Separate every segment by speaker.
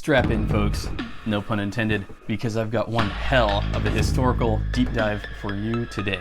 Speaker 1: Strap in, folks, no pun intended, because I've got one hell of a historical deep dive for you today.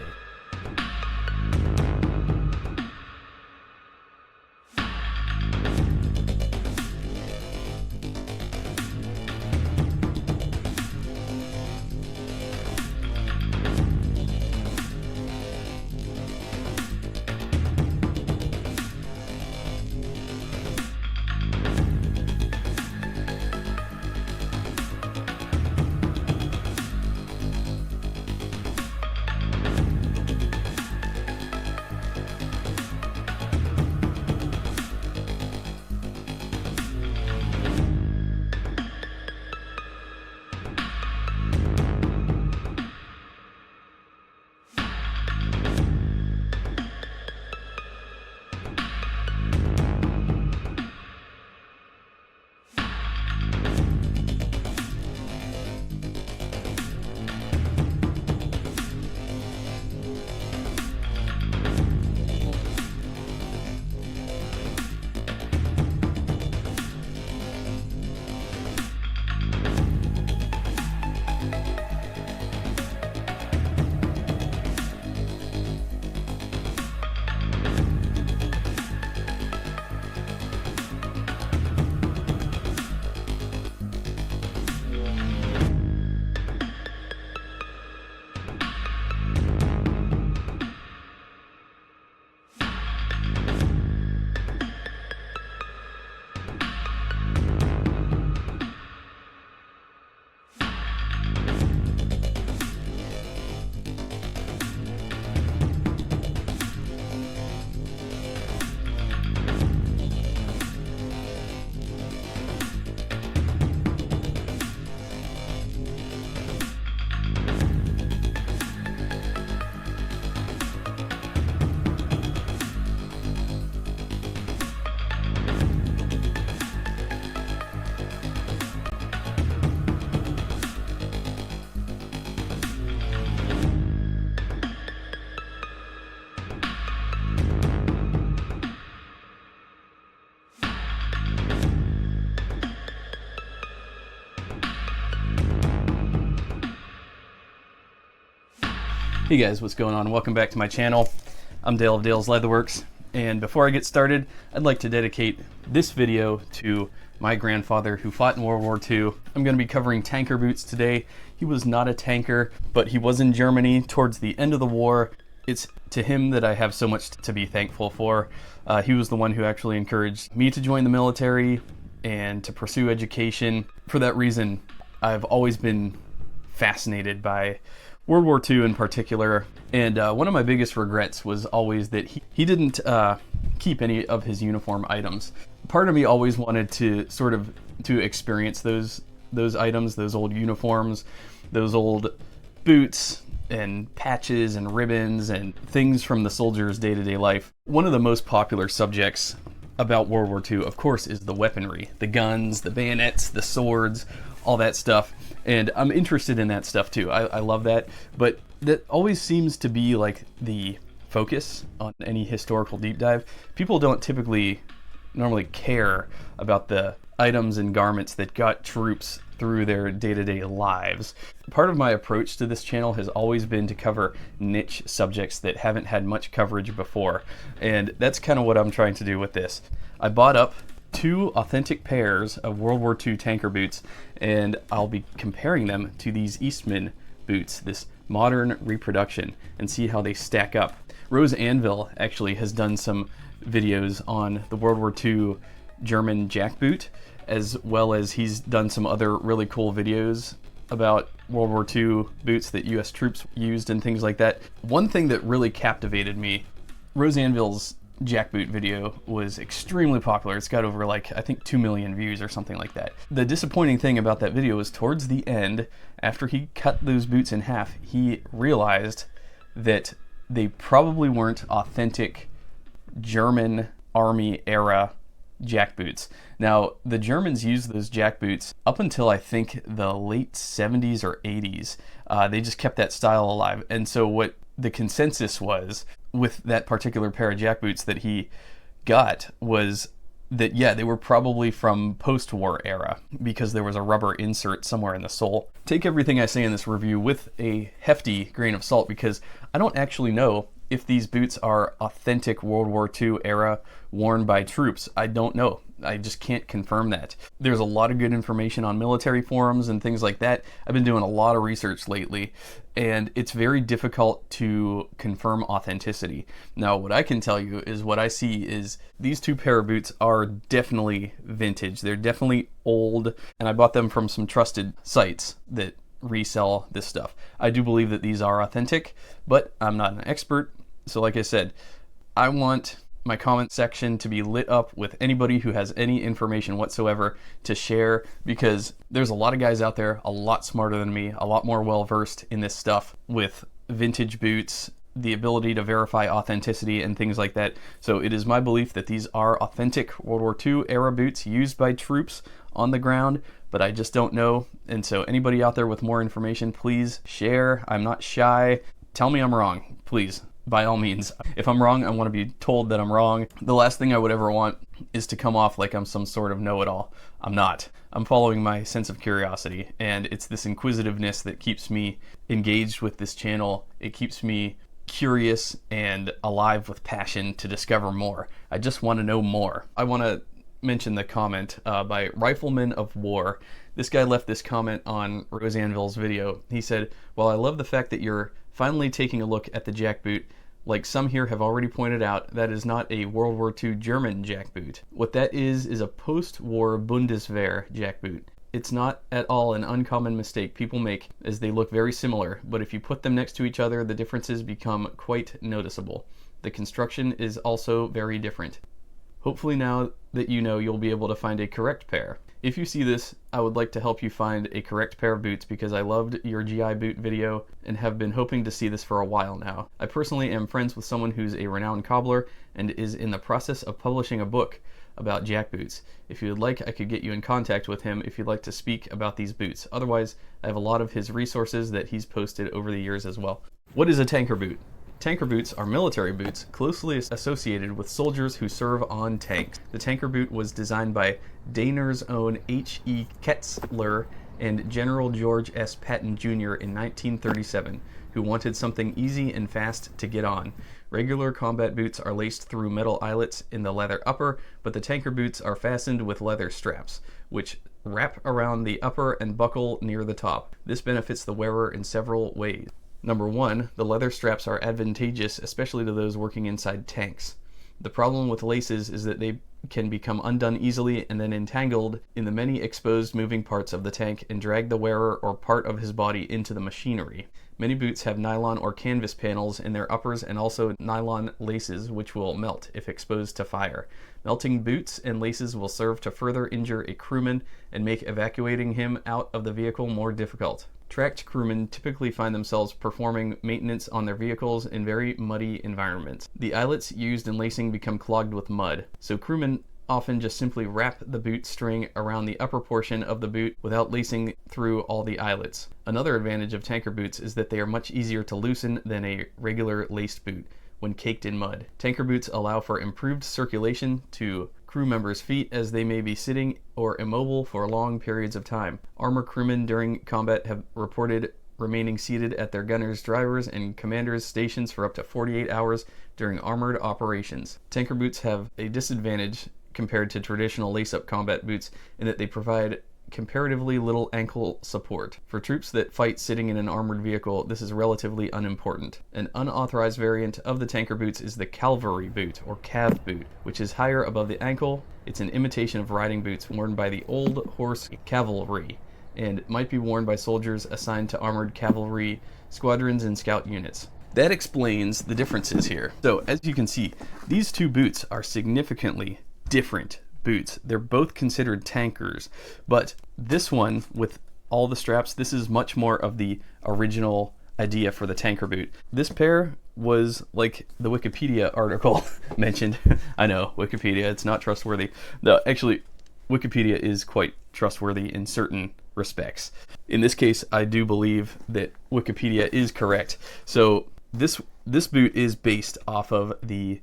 Speaker 1: Hey guys, what's going on? Welcome back to my channel. I'm Dale of Dale's Leatherworks, and before I get started, I'd like to dedicate this video to my grandfather who fought in World War II. I'm going to be covering tanker boots today. He was not a tanker, but he was in Germany towards the end of the war. It's to him that I have so much to be thankful for. He was the one who actually encouraged me to join the military and to pursue education. For that reason, I've always been fascinated by World War II in particular, and one of my biggest regrets was always that he didn't keep any of his uniform items. Part of me always wanted to to experience those items, those old uniforms, those old boots and patches and ribbons and things from the soldiers' day-to-day life. One of the most popular subjects about World War II, of course, is the weaponry, the guns, the bayonets, the swords, all that stuff. And I'm interested in that stuff too. I love that, but that always seems to be like the focus on any historical deep dive. People don't normally care about the items and garments that got troops through their day-to-day lives. Part of my approach to this channel has always been to cover niche subjects that haven't had much coverage before, and that's kind of what I'm trying to do with this. I bought up 2 authentic pairs of World War II tanker boots, and I'll be comparing them to these Eastman boots, this modern reproduction, and see how they stack up. Rose Anvil actually has done some videos on the World War II German jackboot, as well as he's done some other really cool videos about World War II boots that US troops used and things like that. One thing that really captivated me, Rose Anvil's jackboot video was extremely popular. It's got over I think 2 million views or something like that. The disappointing thing about that video is towards the end, after he cut those boots in half, he realized that they probably weren't authentic German army era jackboots. Now, the Germans used those jackboots up until I think the late 70s or 80s. They just kept that style alive. And so what the consensus was with that particular pair of jackboots that he got was that, yeah, they were probably from post-war era because there was a rubber insert somewhere in the sole. Take everything I say in this review with a hefty grain of salt because I don't actually know if these boots are authentic World War II era worn by troops. I don't know. I just can't confirm that. There's a lot of good information on military forums and things like that. I've been doing a lot of research lately, and it's very difficult to confirm authenticity. Now, what I can tell you is what I see is these two pair of boots are definitely vintage. They're definitely old, and I bought them from some trusted sites that resell this stuff. I do believe that these are authentic, but I'm not an expert. So like I said, I want my comment section to be lit up with anybody who has any information whatsoever to share, because there's a lot of guys out there a lot smarter than me, a lot more well versed in this stuff with vintage boots, the ability to verify authenticity and things like that. So it is my belief that these are authentic World War II era boots used by troops on the ground, but I just don't know. And so anybody out there with more information, please share. I'm not shy. Tell me I'm wrong, please. By all means. If I'm wrong, I want to be told that I'm wrong. The last thing I would ever want is to come off like I'm some sort of know-it-all. I'm not. I'm following my sense of curiosity, and it's this inquisitiveness that keeps me engaged with this channel. It keeps me curious and alive with passion to discover more. I just want to know more. I want to mention the comment by Rifleman of War. This guy left this comment on Rose Anvil's video. He said, "Well, I love the fact that you're finally taking a look at the jackboot. Like some here have already pointed out, that is not a World War II German jackboot. What that is a post-war Bundeswehr jackboot. It's not at all an uncommon mistake people make, as they look very similar, but if you put them next to each other, the differences become quite noticeable. The construction is also very different. Hopefully now that you know, you'll be able to find a correct pair. If you see this, I would like to help you find a correct pair of boots because I loved your GI boot video and have been hoping to see this for a while now. I personally am friends with someone who's a renowned cobbler and is in the process of publishing a book about jackboots. If you would like, I could get you in contact with him if you'd like to speak about these boots. Otherwise, I have a lot of his resources that he's posted over the years as well." What is a tanker boot? Tanker boots are military boots closely associated with soldiers who serve on tanks. The tanker boot was designed by Daner's own H.E. Ketzler and General George S. Patton Jr. in 1937, who wanted something easy and fast to get on. Regular combat boots are laced through metal eyelets in the leather upper, but the tanker boots are fastened with leather straps, which wrap around the upper and buckle near the top. This benefits the wearer in several ways. Number one, the leather straps are advantageous, especially to those working inside tanks. The problem with laces is that they can become undone easily and then entangled in the many exposed moving parts of the tank and drag the wearer or part of his body into the machinery. Many boots have nylon or canvas panels in their uppers and also nylon laces which will melt if exposed to fire. Melting boots and laces will serve to further injure a crewman and make evacuating him out of the vehicle more difficult. Tracked crewmen typically find themselves performing maintenance on their vehicles in very muddy environments. The eyelets used in lacing become clogged with mud, so crewmen often just simply wrap the boot string around the upper portion of the boot without lacing through all the eyelets. Another advantage of tanker boots is that they are much easier to loosen than a regular laced boot when caked in mud. Tanker boots allow for improved circulation to crew members' feet as they may be sitting or immobile for long periods of time. Armor crewmen during combat have reported remaining seated at their gunners, drivers, and commanders' stations for up to 48 hours during armored operations. Tanker boots have a disadvantage compared to traditional lace-up combat boots in that they provide comparatively little ankle support. For troops that fight sitting in an armored vehicle, this is relatively unimportant. An unauthorized variant of the tanker boots is the Cavalry boot, or Cav boot, which is higher above the ankle. It's an imitation of riding boots worn by the Old Horse Cavalry, and might be worn by soldiers assigned to armored cavalry squadrons and scout units. That explains the differences here. So, as you can see, these two boots are significantly different boots. They're both considered tankers, but this one with all the straps, this is much more of the original idea for the tanker boot. This pair was like the Wikipedia article mentioned. I know, Wikipedia, it's not trustworthy. No, actually, Wikipedia is quite trustworthy in certain respects. In this case, I do believe that Wikipedia is correct. So this boot is based off of the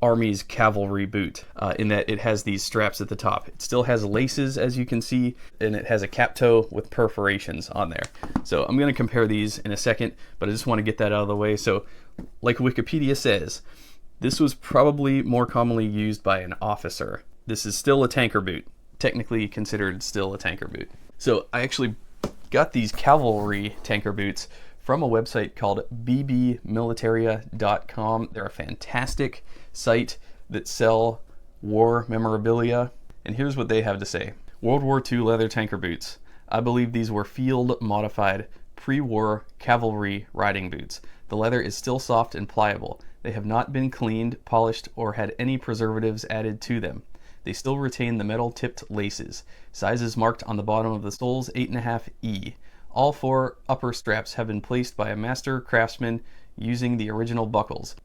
Speaker 1: Army's Cavalry boot, in that it has these straps at the top. It still has laces, as you can see, and it has a cap toe with perforations on there. So I'm going to compare these in a second, but I just want to get that out of the way. So like Wikipedia says, this was probably more commonly used by an officer. This is still a tanker boot, technically considered still a tanker boot. So I actually got these Cavalry tanker boots from a website called bbmilitaria.com. They're a fantastic site that sell war memorabilia. And here's what they have to say. World War II leather tanker boots. I believe these were field modified pre-war cavalry riding boots. The leather is still soft and pliable. They have not been cleaned, polished, or had any preservatives added to them. They still retain the metal tipped laces. Sizes marked on the bottom of the soles 8.5E. All 4 upper straps have been placed by a master craftsman using the original buckles.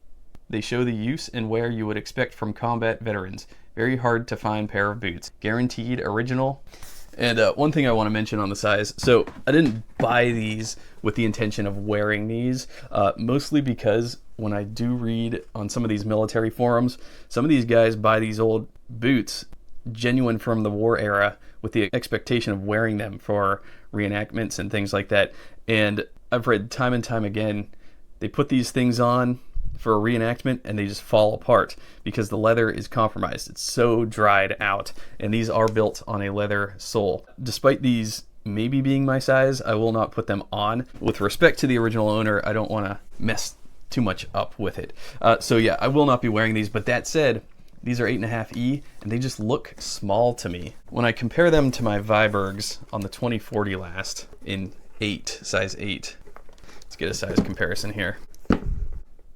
Speaker 1: They show the use and wear you would expect from combat veterans. Very hard to find pair of boots. Guaranteed original. And one thing I want to mention on the size. So I didn't buy these with the intention of wearing these, mostly because when I do read on some of these military forums, some of these guys buy these old boots genuine from the war era with the expectation of wearing them for reenactments and things like that. And I've read time and time again, they put these things on for a reenactment and they just fall apart because the leather is compromised. It's so dried out, and these are built on a leather sole. Despite these maybe being my size, I will not put them on. With respect to the original owner, I don't want to mess too much up with it. So yeah, I will not be wearing these, but that said, these are 8.5E and they just look small to me. When I compare them to my Vibergs on the 2040 last in size 8, let's get a size comparison here.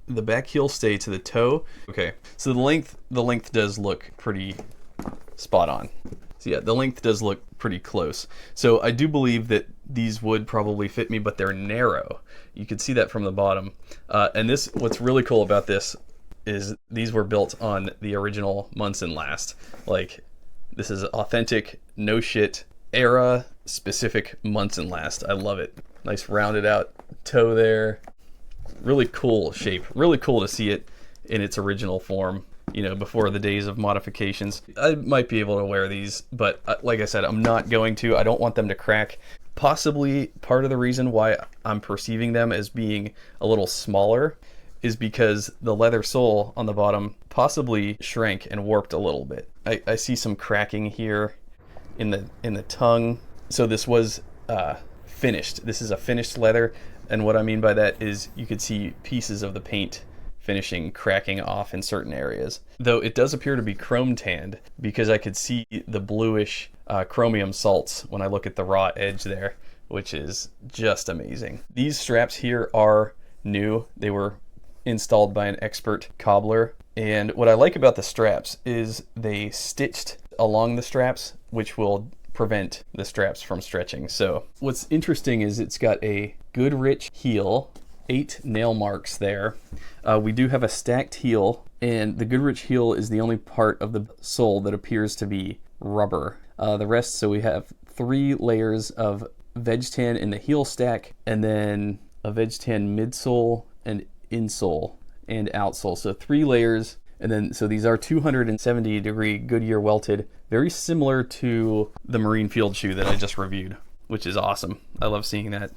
Speaker 1: The back heel stay to the toe. Okay, so the length does look pretty spot on. So yeah, the length does look pretty close. So I do believe that these would probably fit me, but they're narrow. You can see that from the bottom. And what's really cool about this is these were built on the original Munson last. Like, this is authentic, no shit, era specific Munson last. I love it. Nice rounded out toe there. Really cool shape. Really cool to see it in its original form, you know, before the days of modifications. I might be able to wear these, but like I said, I'm not going to. I don't want them to crack. Possibly part of the reason why I'm perceiving them as being a little smaller is because the leather sole on the bottom possibly shrank and warped a little bit. I see some cracking here in the tongue. So this was finished. This is a finished leather, and what I mean by that is you could see pieces of the paint finishing cracking off in certain areas. Though it does appear to be chrome tanned, because I could see the bluish chromium salts when I look at the raw edge there, which is just amazing. These straps here are new. They were installed by an expert cobbler, and what I like about the straps is they stitched along the straps, which will prevent the straps from stretching. So what's interesting is it's got a good rich heel, 8 nail marks there. We do have a stacked heel, and the Goodrich heel is the only part of the sole that appears to be rubber. The rest, so we have 3 layers of veg tan in the heel stack, and then a veg tan midsole and insole and outsole. So 3 layers, and then so these are 270 degree Goodyear welted, very similar to the Marine Field shoe that I just reviewed, which is awesome. I love seeing that.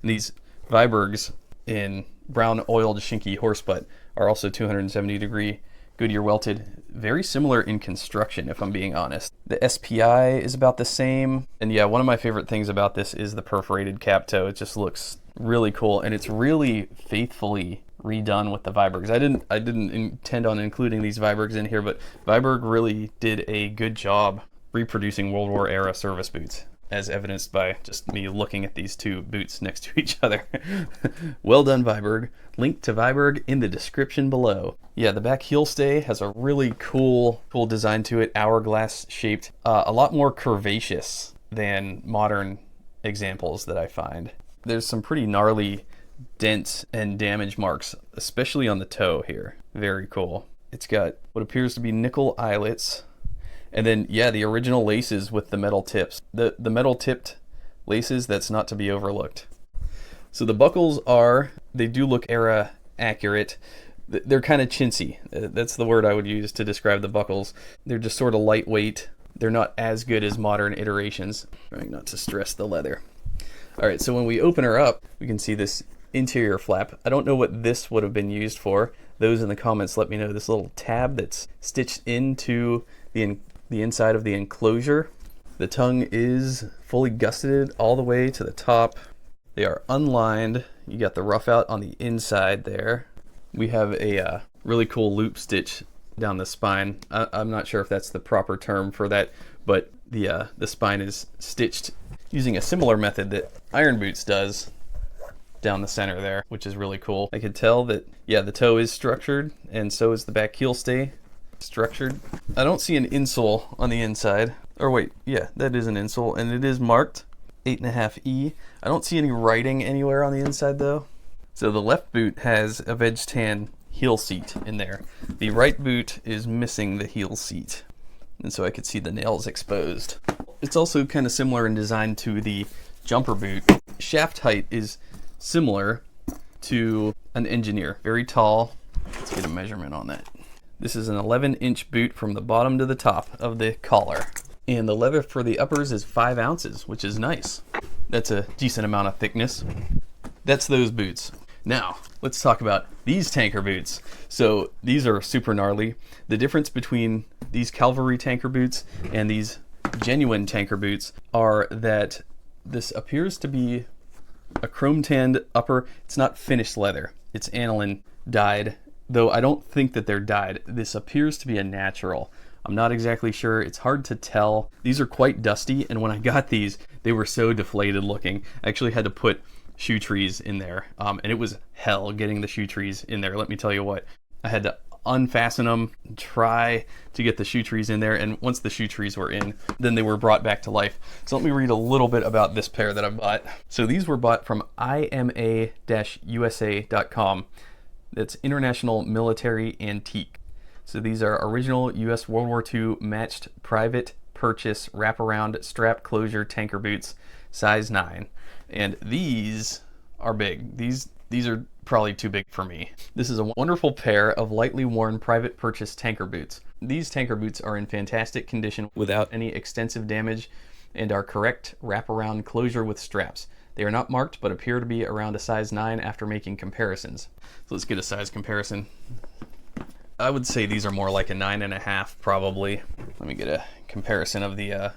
Speaker 1: And these Vibergs in brown oiled shinky horsebutt are also 270 degree Goodyear welted, very similar in construction, if I'm being honest. The SPI is about the same, and yeah, one of my favorite things about this is the perforated cap toe. It just looks really cool, and it's really faithfully redone with the Vibergs. I didn't intend on including these Vibergs in here, but Viberg really did a good job reproducing World War era service boots, as evidenced by just me looking at these 2 boots next to each other. Well done, Viberg. Link to Viberg in the description below. Yeah, the back heel stay has a really cool design to it, hourglass shaped, a lot more curvaceous than modern examples that I find. There's some pretty gnarly dents and damage marks, especially on the toe here. Very cool. It's got what appears to be nickel eyelets, and then yeah, the original laces with the metal tips. The metal tipped laces, that's not to be overlooked. So the buckles they do look era accurate. They're kind of chintzy. That's the word I would use to describe the buckles. They're just sort of lightweight. They're not as good as modern iterations. Trying not to stress the leather. All right, so when we open her up, we can see this interior flap. I don't know what this would have been used for. Those in the comments let me know. This little tab that's stitched into the inside of the enclosure. The tongue is fully gusseted all the way to the top. They are unlined. You got the rough out on the inside there. We have a really cool loop stitch down the spine. I'm not sure if that's the proper term for that, but the spine is stitched using a similar method that Iron Boots does down the center there, which is really cool. I could tell that, yeah, the toe is structured, and so is the back heel stay structured. I don't see an insole on the inside. Or wait, yeah, that is an insole, and it is marked 8.5E. I don't see any writing anywhere on the inside though. So the left boot has a veg tan heel seat in there. The right boot is missing the heel seat, and so I could see the nails exposed. It's also kind of similar in design to the jumper boot. Shaft height is similar to an engineer, very tall. Let's get a measurement on that. This is an 11-inch boot from the bottom to the top of the collar. And the leather for the uppers is 5 ounces, which is nice. That's a decent amount of thickness. That's those boots. Now, let's talk about these tanker boots. So these are super gnarly. The difference between these Cavalry tanker boots and these genuine tanker boots are that this appears to be a chrome tanned upper. It's not finished leather. It's aniline dyed, though I don't think that they're dyed. This appears to be a natural. I'm not exactly sure. It's hard to tell. These are quite dusty, and when I got these, they were so deflated looking. I actually had to put shoe trees in there, and it was hell getting the shoe trees in there. Let me tell you what. I had to unfasten them, try to get the shoe trees in there, and once the shoe trees were in, then they were brought back to life. So let me read a little bit about this pair that I bought. So these were bought from IMA-USA.com. That's International Military Antique. So these are original US World War II matched private purchase wraparound strap closure tanker boots, size 9. And these are big. These are probably too big for me. This is a wonderful pair of lightly worn private purchase tanker boots. These tanker boots are in fantastic condition without any extensive damage and are correct wraparound closure with straps. They are not marked but appear to be around a size 9 after making comparisons. So let's get a size comparison. I would say these are more like a 9.5 probably. Let me get a comparison of the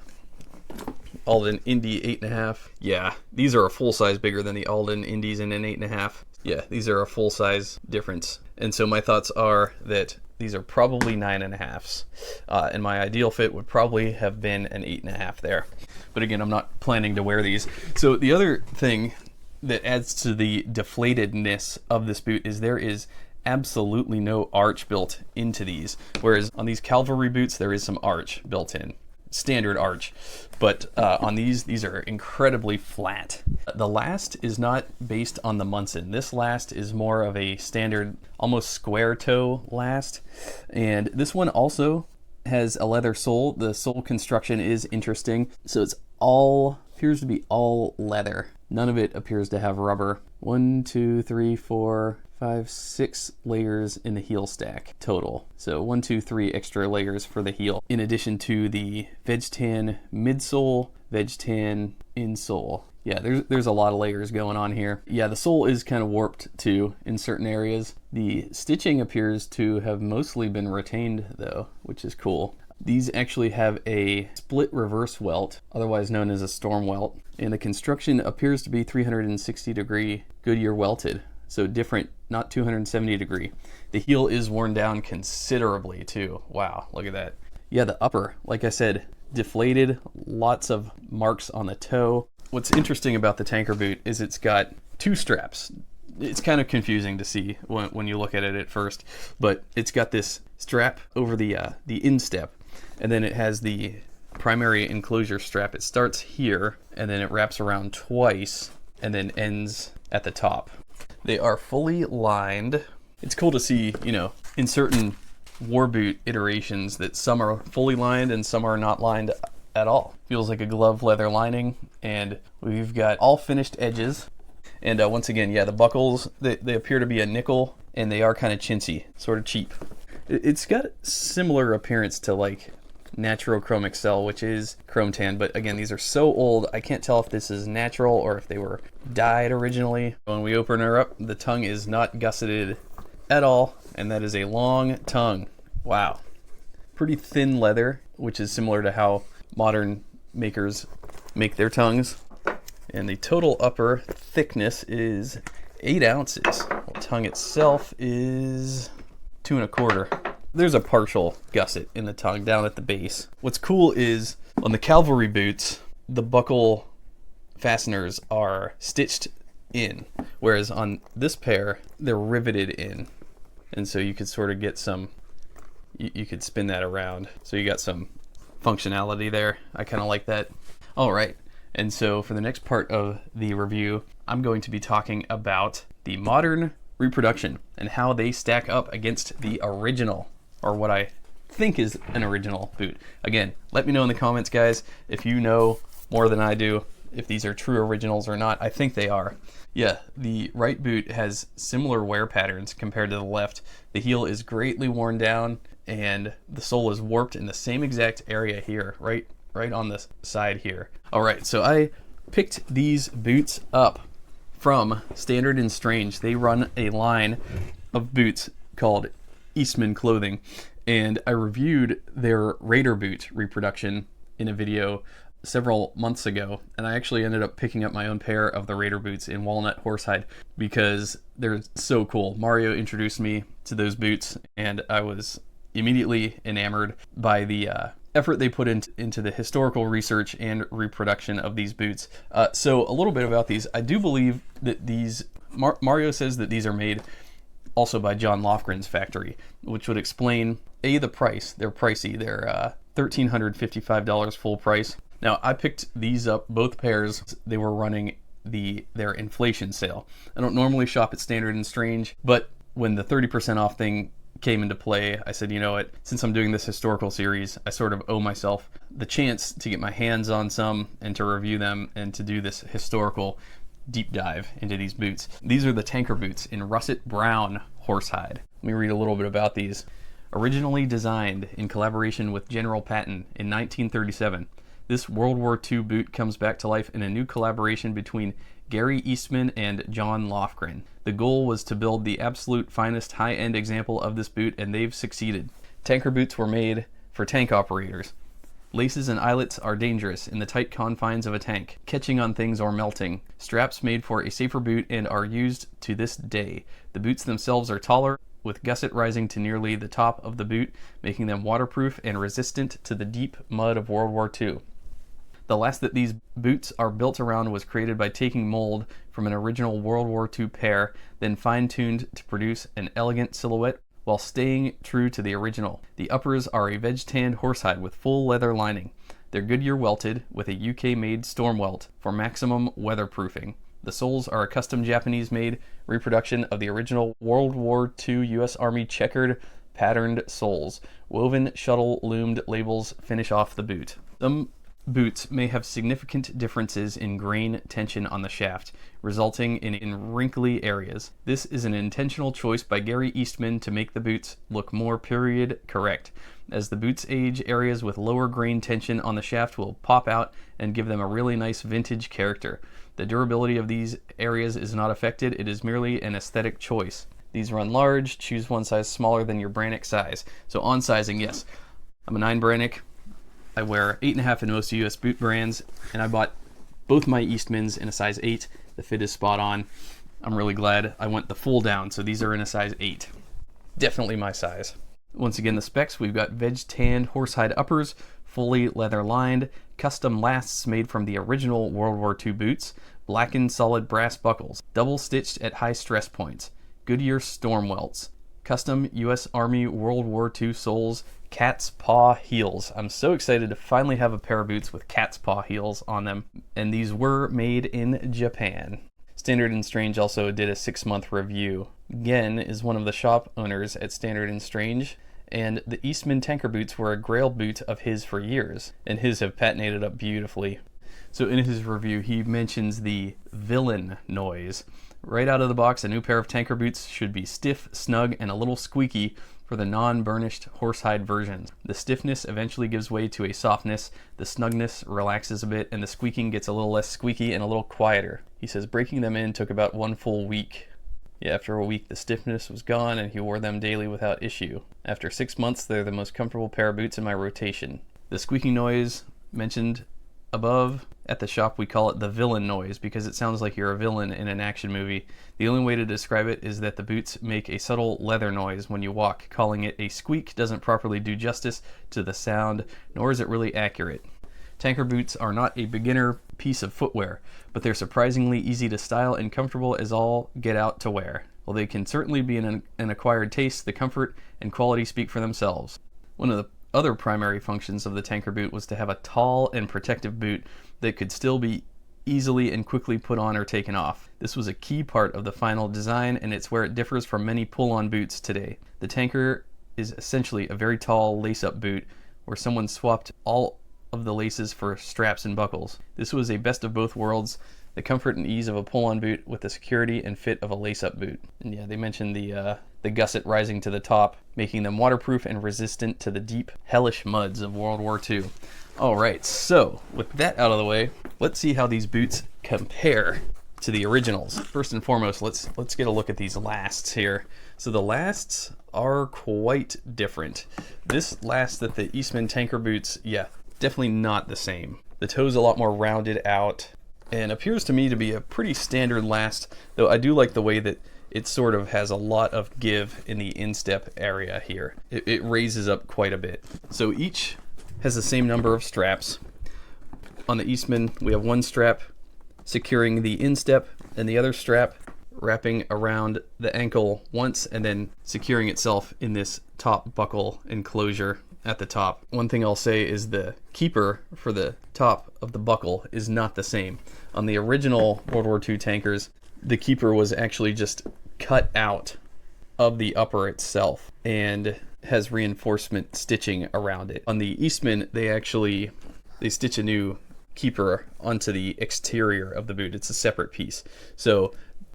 Speaker 1: Alden Indy 8.5. Yeah, these are a full size bigger than the Alden Indies in an 8.5. Yeah, these are a full size difference. And so my thoughts are that these are probably 9.5s. And my ideal fit would probably have been an 8.5 there. But again, I'm not planning to wear these. So the other thing that adds to the deflatedness of this boot is there is absolutely no arch built into these. Whereas on these Cavalry boots, there is some arch built in. Standard arch, but on these are incredibly flat. The last is not based on the Munson. This last is more of a standard, almost square toe last, and this one also has a leather sole. The sole construction is interesting, so it's appears to be all leather. None of it appears to have rubber. 1, 2, 3, 4, 5, 6 layers in the heel stack total. So 1, 2, 3 extra layers for the heel, in addition to the veg tan midsole, veg tan insole. Yeah, there's a lot of layers going on here. Yeah, the sole is kind of warped too in certain areas. The stitching appears to have mostly been retained though, which is cool. These actually have a split reverse welt, otherwise known as a storm welt, and the construction appears to be 360 degree Goodyear welted. So different, not 270 degree. The heel is worn down considerably too. Wow, look at that. Yeah, the upper, like I said, deflated, lots of marks on the toe. What's interesting about the tanker boot is it's got 2 straps. It's kind of confusing to see when you look at it at first, but it's got this strap over the instep, and then it has the primary enclosure strap. It starts here, and then it wraps around twice, and then ends at the top. They are fully lined. It's cool to see, you know, in certain war boot iterations that some are fully lined and some are not lined at all. Feels like a glove leather lining, and we've got all finished edges. And once again, yeah, the buckles, they appear to be a nickel and they are kind of chintzy, sort of cheap. It's got similar appearance to like Natural Chrome Excel, which is chrome tan, but again, these are so old, I can't tell if this is natural or if they were dyed originally. When we open her up, the tongue is not gusseted at all, and that is a long tongue. Wow. Pretty thin leather, which is similar to how modern makers make their tongues. And the total upper thickness is 8 ounces. The tongue itself is 2 1/4. There's a partial gusset in the tongue down at the base. What's cool is on the Cavalry boots, the buckle fasteners are stitched in, whereas on this pair, they're riveted in. And so you could sort of get some, you could spin that around. So you got some functionality there. I kind of like that. All right. And so for the next part of the review, I'm going to be talking about the modern reproduction and how they stack up against the original, or what I think is an original boot. Again, let me know in the comments, guys, if you know more than I do, if these are true originals or not. I think they are. Yeah, the right boot has similar wear patterns compared to the left. The heel is greatly worn down and the sole is warped in the same exact area here, right on the side here. All right, so I picked these boots up from Standard and Strange. They run a line of boots called Eastman clothing, and I reviewed their Raider boot reproduction in a video several months ago, and I actually ended up picking up my own pair of the Raider boots in walnut horsehide because they're so cool. Mario introduced me to those boots and I was immediately enamored by the effort they put into the historical research and reproduction of these boots. So a little bit about these. I do believe that these, Mario says that these are made also by John Lofgren's factory, which would explain the price. They're pricey. They're $1,355 full price. Now I picked these up, both pairs. They were running their inflation sale. I don't normally shop at Standard and Strange, but when the 30% off thing came into play, I said, you know what, since I'm doing this historical series, I sort of owe myself the chance to get my hands on some and to review them and to do this historical deep dive into these boots. These are the Tanker boots in russet brown horsehide. Let me read a little bit about these. Originally designed in collaboration with General Patton in 1937, this World War II boot comes back to life in a new collaboration between Gary Eastman and John Lofgren. The goal was to build the absolute finest high-end example of this boot, and they've succeeded. Tanker boots were made for tank operators. Laces and eyelets are dangerous in the tight confines of a tank, catching on things or melting. Straps made for a safer boot and are used to this day. The boots themselves are taller, with gusset rising to nearly the top of the boot, making them waterproof and resistant to the deep mud of World War II. The last that these boots are built around was created by taking mold from an original World War II pair, then fine-tuned to produce an elegant silhouette while staying true to the original. The uppers are a veg-tanned horsehide with full leather lining. They're Goodyear welted with a UK-made storm welt for maximum weatherproofing. The soles are a custom Japanese-made reproduction of the original World War II U.S. Army checkered patterned soles. Woven shuttle loomed labels finish off the boot. Some boots may have significant differences in grain tension on the shaft, resulting in wrinkly areas. This is an intentional choice by Gary Eastman to make the boots look more period correct. As the boots age, areas with lower grain tension on the shaft will pop out and give them a really nice vintage character. The durability of these areas is not affected, it is merely an aesthetic choice. These run large, choose one size smaller than your Brannock size. So on sizing, yes, I'm a 9 Brannock. I wear 8.5 in most US boot brands, and I bought both my Eastmans in a size 8. The fit is spot on. I'm really glad I went the full down, so these are in a size 8. Definitely my size. Once again, the specs, we've got veg-tanned horsehide uppers, fully leather lined, custom lasts made from the original World War II boots, blackened solid brass buckles, double stitched at high stress points, Goodyear storm welts, custom US Army World War II soles, cat's paw heels. I'm so excited to finally have a pair of boots with cat's paw heels on them, and these were made in Japan. Standard and Strange also did a 6-month review. Gen is one of the shop owners at Standard and Strange, and the Eastman Tanker boots were a grail boot of his for years, and his have patinated up beautifully. So in his review, he mentions the villain noise, Right out of the box, a new pair of Tanker boots should be stiff, snug, and a little squeaky for the non-burnished horsehide versions. The stiffness eventually gives way to a softness, the snugness relaxes a bit, and the squeaking gets a little less squeaky and a little quieter. He says breaking them in took about 1 full week. Yeah, after a week the stiffness was gone and he wore them daily without issue. After 6 months, they're the most comfortable pair of boots in my rotation. The squeaking noise mentioned above, at the shop we call it the villain noise because it sounds like you're a villain in an action movie. The only way to describe it is that the boots make a subtle leather noise when you walk. Calling it a squeak doesn't properly do justice to the sound, nor is it really accurate. Tanker boots are not a beginner piece of footwear, but they're surprisingly easy to style and comfortable as all get out to wear. While they can certainly be an acquired taste, the comfort and quality speak for themselves. One of the other primary functions of the Tanker boot was to have a tall and protective boot that could still be easily and quickly put on or taken off. This was a key part of the final design, and it's where it differs from many pull-on boots today. The Tanker is essentially a very tall lace-up boot where someone swapped all of the laces for straps and buckles. This was a best of both worlds, the comfort and ease of a pull-on boot with the security and fit of a lace-up boot. And yeah, they mentioned the gusset rising to the top, making them waterproof and resistant to the deep, hellish muds of World War II. Alright, so with that out of the way, let's see how these boots compare to the originals. First and foremost, let's get a look at these lasts here. So the lasts are quite different. This last that the Eastman Tanker boots, yeah, definitely not the same. The toe's a lot more rounded out and appears to me to be a pretty standard last, though I do like the way that it sort of has a lot of give in the instep area here. It raises up quite a bit. So each has the same number of straps. On the Eastman, we have one strap securing the instep and the other strap wrapping around the ankle once and then securing itself in this top buckle enclosure at the top. One thing I'll say is the keeper for the top of the buckle is not the same. On the original World War II tankers, the keeper was actually just cut out of the upper itself and has reinforcement stitching around it. On the Eastman, they stitch a new keeper onto the exterior of the boot. It's a separate piece. So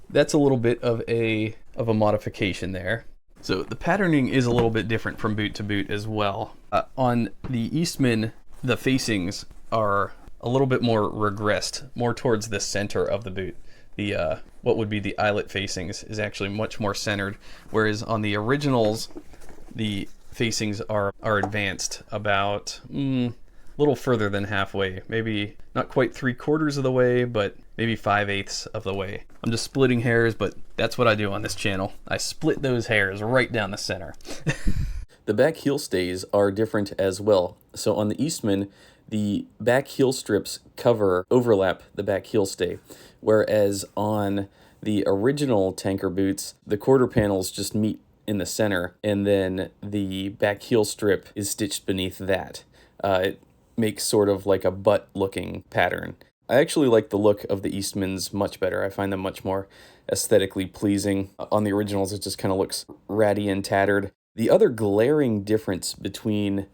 Speaker 1: that's a little bit of a modification there. So the patterning is a little bit different from boot to boot as well. On the Eastman, the facings are a little bit more regressed, more towards the center of the boot. The what would be the eyelet facings is actually much more centered, whereas on the originals, the facings are advanced about a little further than halfway, maybe not quite 3/4 of the way, but maybe 5/8 of the way. I'm just splitting hairs, but that's what I do on this channel. I split those hairs right down the center. The back heel stays are different as well. So on the Eastman, the back heel strips overlap the back heel stay, whereas on the original Tanker boots, the quarter panels just meet in the center, and then the back heel strip is stitched beneath that. It makes sort of like a butt-looking pattern. I actually like the look of the Eastmans much better. I find them much more aesthetically pleasing. On the originals, it just kind of looks ratty and tattered. The other glaring difference between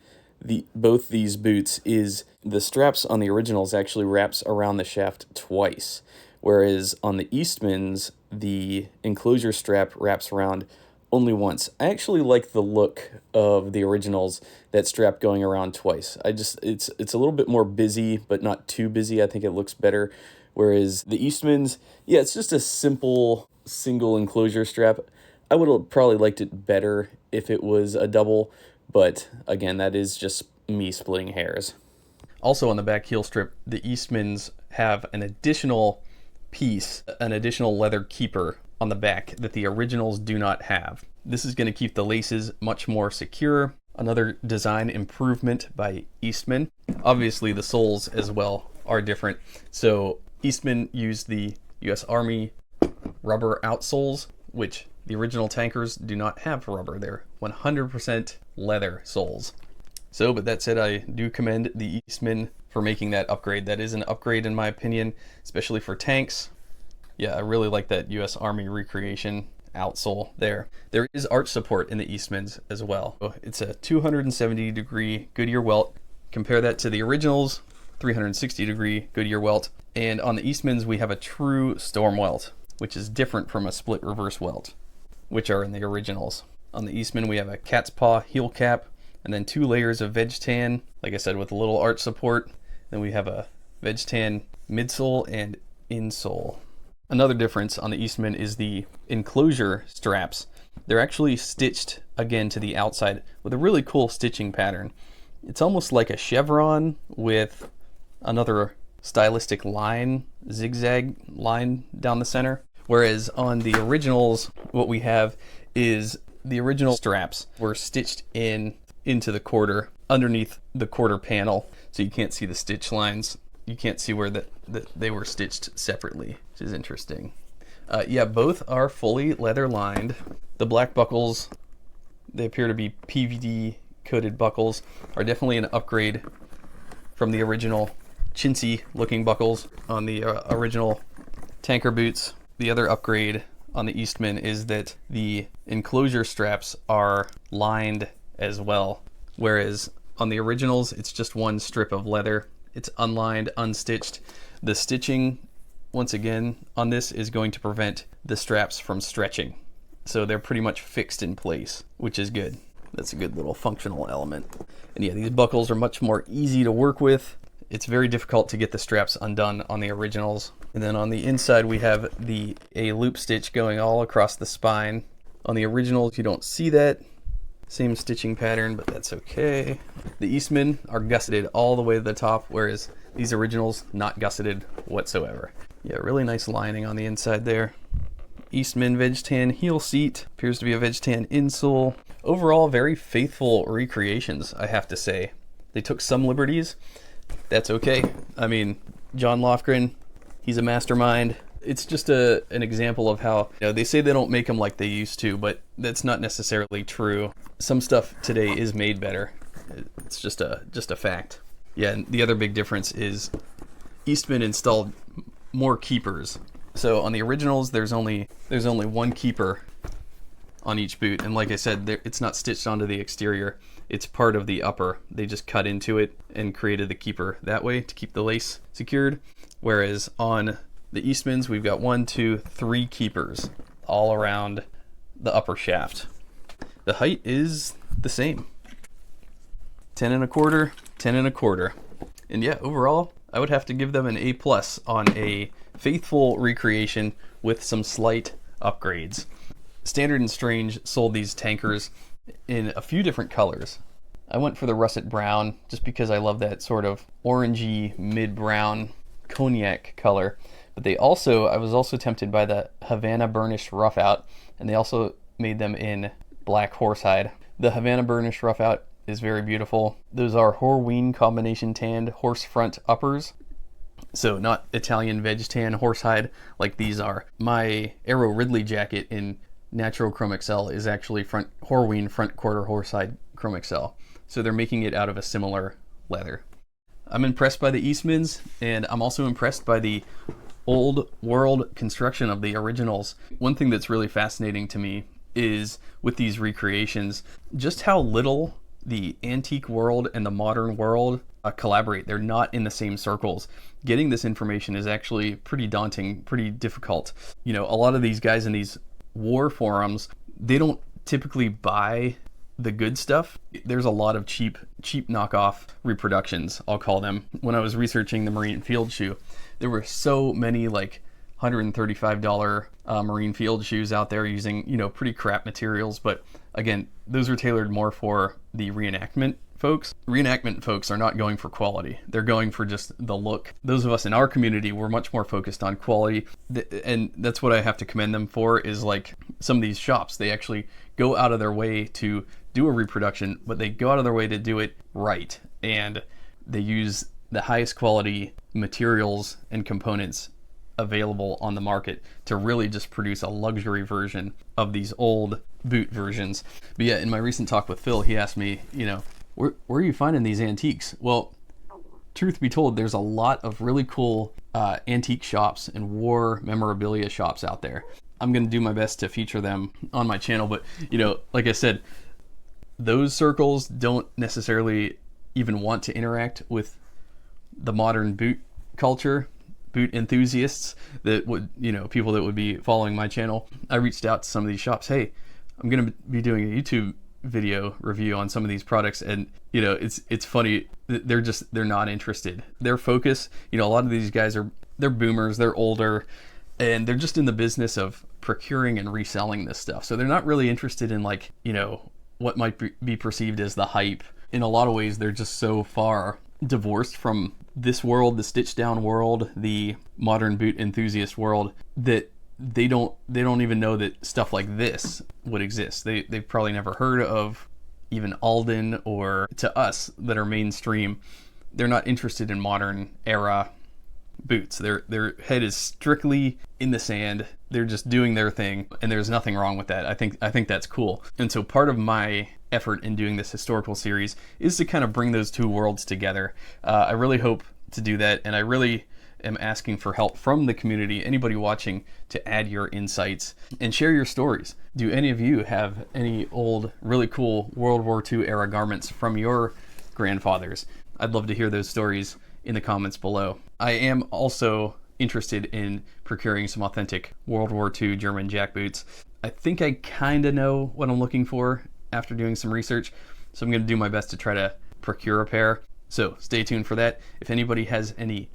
Speaker 1: both these boots is the straps on the originals actually wraps around the shaft twice, whereas on the Eastmans, the enclosure strap wraps around only once. I actually like the look of the originals, that strap going around twice. It's a little bit more busy, but not too busy. I think it looks better. Whereas the Eastmans, yeah, it's just a simple single enclosure strap. I would have probably liked it better if it was a double, but again, that is just me splitting hairs. Also on the back heel strip, the Eastmans have an additional piece, an additional leather keeper on the back that the originals do not have. This is going to keep the laces much more secure. Another design improvement by Eastman. Obviously the soles as well are different. So Eastman used the US Army rubber outsoles, which the original tankers do not have rubber. They're 100% leather soles. So, but that said, I do commend the Eastman for making that upgrade. That is an upgrade in my opinion, especially for tanks. Yeah, I really like that US Army recreation outsole there. There is arch support in the Eastmans as well. It's a 270-degree Goodyear welt. Compare that to the originals, 360-degree Goodyear welt. And on the Eastmans, we have a true storm welt. which is different from a split reverse welt, which are in the originals. On the Eastman, we have a cat's paw heel cap, and then 2 layers of veg tan, like I said, with a little arch support. Then we have a veg tan midsole and insole. Another difference on the Eastman is the enclosure straps. They're actually stitched again to the outside with a really cool stitching pattern. It's almost like a chevron with another stylistic line, zigzag line down the center. Whereas on the originals, what we have is the original straps were stitched into the quarter, underneath the quarter panel, so you can't see the stitch lines. You can't see where they were stitched separately, which is interesting. Yeah, both are fully leather lined. The black buckles, they appear to be PVD coated buckles, are definitely an upgrade from the original chintzy looking buckles on the original Tanker boots. The other upgrade on the Eastman is that the enclosure straps are lined as well, whereas on the originals it's just one strip of leather. It's unlined, unstitched. The stitching, once again, on this is going to prevent the straps from stretching, so they're pretty much fixed in place, which is good. That's a good little functional element. And yeah, these buckles are much more easy to work with. It's very difficult to get the straps undone on the originals. And then on the inside we have a loop stitch going all across the spine. On the originals you don't see that same stitching pattern, but that's okay. The Eastman are gusseted all the way to the top, whereas these originals not gusseted whatsoever. Yeah, really nice lining on the inside there. Eastman veg tan heel seat, appears to be a veg tan insole. Overall, very faithful recreations, I have to say. They took some liberties. That's okay. I mean, John Lofgren, he's a mastermind. It's just an example of how, you know, they say they don't make them like they used to, but that's not necessarily true. Some stuff today is made better. It's just a fact. Yeah, and the other big difference is Eastman installed more keepers. So on the originals, there's only one keeper on each boot, and like I said, it's not stitched onto the exterior. It's part of the upper. They just cut into it and created the keeper that way to keep the lace secured. Whereas on the Eastmans, we've got 1, 2, 3 keepers all around the upper shaft. The height is the same. 10 1/4, 10 1/4. And yeah, overall, I would have to give them an A+ on a faithful recreation with some slight upgrades. Standard and Strange sold these tankers in a few different colors. I went for the russet brown just because I love that sort of orangey mid-brown cognac color. But I was also tempted by the Havana burnished rough out, and they also made them in black horsehide. The Havana burnished rough out is very beautiful. Those are Horween combination tanned horse front uppers. So not Italian veg tan horsehide like these are. My Arrow Ridley jacket in Natural Chrome XL is actually Horween front quarter horsehide Chrome XL. So they're making it out of a similar leather. I'm impressed by the Eastmans, and I'm also impressed by the old world construction of the originals. One thing that's really fascinating to me is with these recreations, just how little the antique world and the modern world collaborate. They're not in the same circles. Getting this information is actually pretty daunting, pretty difficult. You know, a lot of these guys in these war forums, they don't typically buy the good stuff. There's a lot of cheap knockoff reproductions, I'll call them. When I was researching the Marine Field shoe, there were so many like $135 Marine Field shoes out there using, you know, pretty crap materials. But again, those are tailored more for the reenactment folks. Reenactment folks are not going for quality. They're going for just the look. Those of us in our community, we're much more focused on quality. And that's what I have to commend them for, is like some of these shops, they actually go out of their way to do a reproduction, but they go out of their way to do it right. And they use the highest quality materials and components available on the market to really just produce a luxury version of these old boot versions. But yeah, in my recent talk with Phil, he asked me, you know, where are you finding these antiques? Well, truth be told, there's a lot of really cool antique shops and war memorabilia shops out there. I'm going to do my best to feature them on my channel, but you know, like I said, those circles don't necessarily even want to interact with the modern boot culture. boot enthusiasts that would, people that would be following my channel, I reached out to some of these shops. Hey, I'm going to be doing a YouTube video review on some of these products, and it's funny, they're not interested. Their focus, a lot of these guys they're boomers, they're older, and they're just in the business of procuring and reselling this stuff. So they're not really interested in what might be perceived as the hype. In a lot of ways, they're just so far divorced from this world, the stitch down world, the modern boot enthusiast world, that they don't even know that stuff like this would exist. They've probably never heard of even Alden, or to us that are mainstream, they're not interested in modern era boots. Their head is strictly in the sand. They're just doing their thing, and there's nothing wrong with that. I think that's cool. And so part of my effort in doing this historical series is to kind of bring those two worlds together. I really hope to do that, and I really am asking for help from the community, anybody watching, to add your insights and share your stories. Do any of you have any old, really cool World War II era garments from your grandfathers? I'd love to hear those stories in the comments below. I am also interested in procuring some authentic World War II German jack boots. I think I kind of know what I'm looking for after doing some research, so I'm going to do my best to try to procure a pair. So stay tuned for that. If anybody has any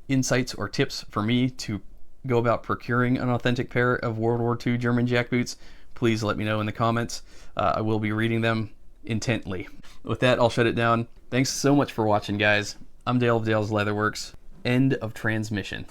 Speaker 1: insights or tips for me to go about procuring an authentic pair of World War II German jack boots, please let me know in the comments. I will be reading them intently. With that, I'll shut it down. Thanks so much for watching, guys. I'm Dale of Dale's Leatherworks. End of transmission.